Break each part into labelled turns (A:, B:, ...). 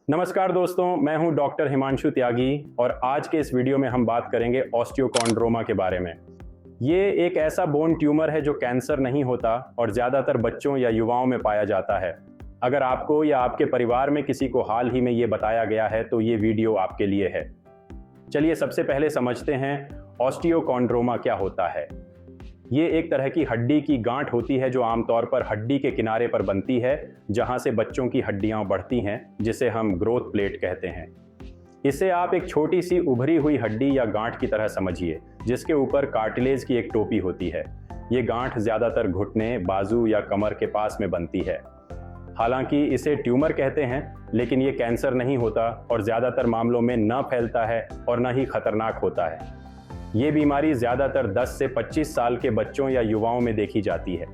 A: नमस्कार दोस्तों, मैं हूं डॉक्टर हिमांशु त्यागी और आज के इस वीडियो में हम बात करेंगे ऑस्टियोकॉन्ड्रोमा के बारे में। ये एक ऐसा बोन ट्यूमर है जो कैंसर नहीं होता और ज़्यादातर बच्चों या युवाओं में पाया जाता है। अगर आपको या आपके परिवार में किसी को हाल ही में ये बताया गया है तो ये वीडियो आपके लिए है। चलिए सबसे पहले समझते हैं ऑस्टियोकॉन्ड्रोमा क्या होता है। ये एक तरह की हड्डी की गांठ होती है जो आमतौर पर हड्डी के किनारे पर बनती है, जहां से बच्चों की हड्डियां बढ़ती हैं, जिसे हम ग्रोथ प्लेट कहते हैं। इसे आप एक छोटी सी उभरी हुई हड्डी या गांठ की तरह समझिए, जिसके ऊपर कार्टिलेज की एक टोपी होती है। ये गांठ ज़्यादातर घुटने, बाजू या कमर के पास में बनती है। हालांकि इसे ट्यूमर कहते हैं, लेकिन ये कैंसर नहीं होता और ज़्यादातर मामलों में न फैलता है और न ही खतरनाक होता है। ये बीमारी ज़्यादातर 10 से 25 साल के बच्चों या युवाओं में देखी जाती है।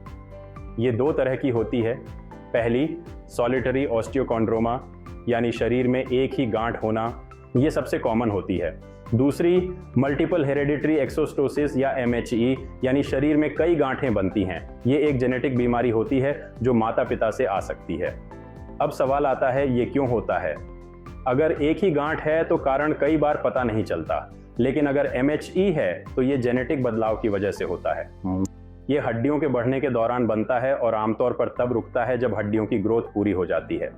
A: ये दो तरह की होती है। पहली, सॉलिटरी ऑस्टियोकॉन्ड्रोमा, यानी शरीर में एक ही गांठ होना, ये सबसे कॉमन होती है। दूसरी, मल्टीपल हेरेडिटरी एक्सोस्टोसिस या MHE, यानी शरीर में कई गांठें बनती हैं। ये एक जेनेटिक बीमारी होती है जो माता पिता से आ सकती है। अब सवाल आता है, ये क्यों होता है? अगर एक ही गांठ है तो कारण कई बार पता नहीं चलता, लेकिन अगर MHE है तो ये जेनेटिक बदलाव की वजह से होता है। ये हड्डियों के बढ़ने के दौरान बनता है और आमतौर पर तब रुकता है जब हड्डियों की ग्रोथ पूरी हो जाती है।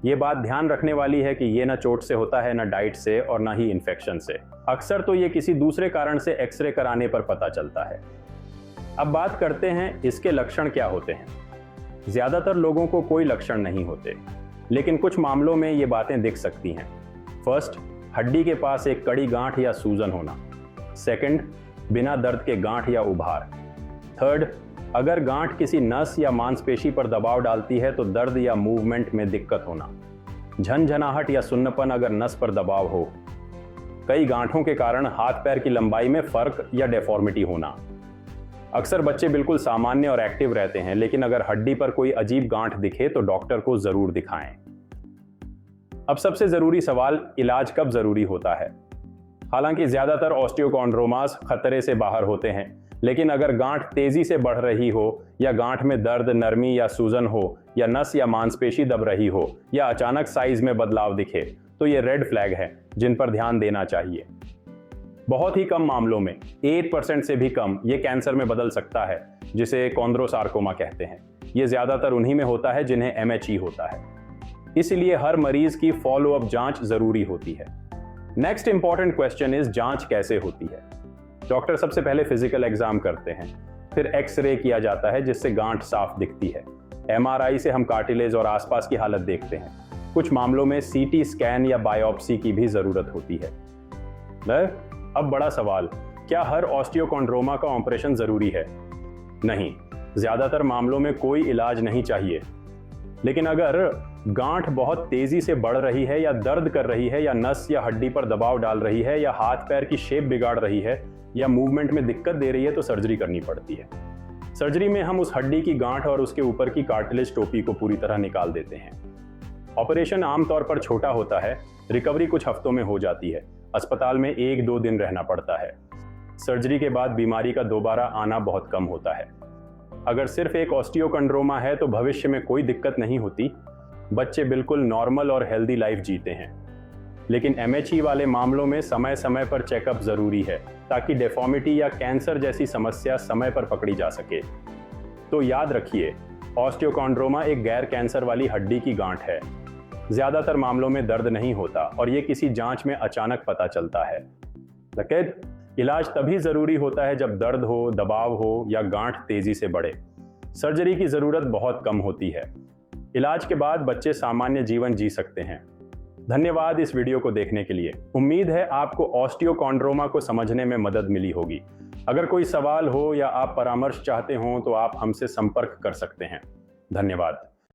A: ये बात ध्यान रखने वाली है कि ये न चोट से होता है, न डाइट से और न ही इन्फेक्शन से। अक्सर तो ये किसी दूसरे कारण से एक्सरे कराने पर पता चलता है। अब बात करते हैं इसके लक्षण क्या होते हैं। ज़्यादातर लोगों को कोई लक्षण नहीं होते, लेकिन कुछ मामलों में ये बातें दिख सकती हैं। फर्स्ट, हड्डी के पास एक कड़ी गांठ या सूजन होना। सेकंड, बिना दर्द के गांठ या उभार। थर्ड, अगर गांठ किसी नस या मांसपेशी पर दबाव डालती है तो दर्द या मूवमेंट में दिक्कत होना। झनझनाहट या सुन्नपन अगर नस पर दबाव हो। कई गांठों के कारण हाथ पैर की लंबाई में फर्क या डेफॉर्मिटी होना। अक्सर बच्चे बिल्कुल सामान्य और एक्टिव रहते हैं, लेकिन अगर हड्डी पर कोई अजीब गांठ दिखे तो डॉक्टर को जरूर दिखाएं। अब सबसे जरूरी सवाल, इलाज कब जरूरी होता है? हालांकि ज्यादातर ऑस्टियोकॉन्ड्रोमास खतरे से बाहर होते हैं, लेकिन अगर गांठ तेजी से बढ़ रही हो या गांठ में दर्द, नरमी या सूजन हो या नस या मांसपेशी दब रही हो या अचानक साइज में बदलाव दिखे तो ये रेड फ्लैग है जिन पर ध्यान देना चाहिए। बहुत ही कम मामलों में, 8% से भी कम, ये कैंसर में बदल सकता है, जिसे कॉन्ड्रोसार्कोमा कहते हैं। ये ज्यादातर उन्हीं में होता है जिन्हें MHE होता है। इसलिए हर मरीज की फॉलो अप जांच जरूरी होती है। नेक्स्ट इंपॉर्टेंट क्वेश्चन इज, जांच कैसे होती है? डॉक्टर सबसे पहले फिजिकल एग्जाम करते हैं, फिर एक्सरे किया जाता है जिससे गांठ साफ दिखती है। MRI से हम कार्टिलेज और आसपास की हालत देखते हैं। कुछ मामलों में CT स्कैन या बायोप्सी की भी जरूरत होती है। अब बड़ा सवाल, क्या हर ऑस्टियोकॉन्ड्रोमा का ऑपरेशन जरूरी है? नहीं, ज्यादातर मामलों में कोई इलाज नहीं चाहिए। लेकिन अगर गांठ बहुत तेजी से बढ़ रही है या दर्द कर रही है या नस या हड्डी पर दबाव डाल रही है या हाथ पैर की शेप बिगाड़ रही है या मूवमेंट में दिक्कत दे रही है तो सर्जरी करनी पड़ती है। सर्जरी में हम उस हड्डी की गांठ और उसके ऊपर की कार्टिलेज टोपी को पूरी तरह निकाल देते हैं। ऑपरेशन आमतौर पर छोटा होता है, रिकवरी कुछ हफ्तों में हो जाती है। अस्पताल में 1-2 दिन रहना पड़ता है। सर्जरी के बाद बीमारी का दोबारा आना बहुत कम होता है। अगर सिर्फ एक ऑस्टियोकॉन्ड्रोमा है तो भविष्य में कोई दिक्कत नहीं होती। बच्चे बिल्कुल नॉर्मल और हेल्दी लाइफ जीते हैं। लेकिन MHE वाले मामलों में समय समय पर चेकअप जरूरी है, ताकि डेफॉर्मिटी या कैंसर जैसी समस्या समय पर पकड़ी जा सके। तो याद रखिए, ऑस्टियोकॉन्ड्रोमा एक गैर कैंसर वाली हड्डी की गांठ है। ज्यादातर मामलों में दर्द नहीं होता और ये किसी जांच में अचानक पता चलता है। लेकिन इलाज तभी जरूरी होता है जब दर्द हो, दबाव हो या गांठ तेजी से बढ़े। सर्जरी की जरूरत बहुत कम होती है। इलाज के बाद बच्चे सामान्य जीवन जी सकते हैं। धन्यवाद इस वीडियो को देखने के लिए। उम्मीद है आपको ऑस्टियोकॉन्ड्रोमा को समझने में मदद मिली होगी। अगर कोई सवाल हो या आप परामर्श चाहते हो तो आप हमसे संपर्क कर सकते हैं। धन्यवाद।